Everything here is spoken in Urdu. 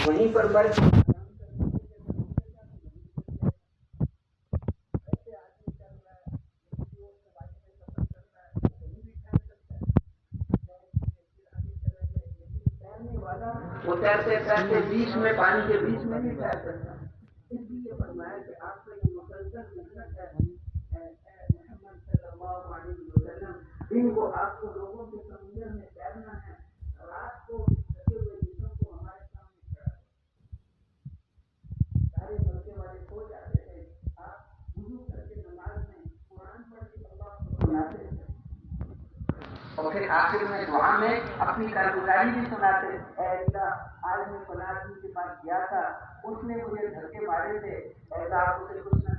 وہیں پر مر وہ تیرتے تیرتے بیچ میں پانی کے بیچ میں نہیں تیر سکتا. اس لیے فرمایا کہ آپ کا یہ مسلسل محنت ہے محمد صلی اللہ علیہ وسلم. ان کو آپ کو لوگوں کے سمندر میں تیرنا ہے. رات کو تھکے ہوئے جسم کو ہمارے سامنے کھڑا سارے ملکے والے سو جاتے تھے. آپ وضو کر کے نماز میں قرآن پڑھ کے اللہ کو سناتے تھے اور پھر آخر میں دعا میں اپنی کارگزاری بھی سناتے. اے اللہ آج میں فلاں کے پاس گیا تھا, اس نے مجھے دھکے مارے تھے, اے اللہ آپ اسے کچھ نہ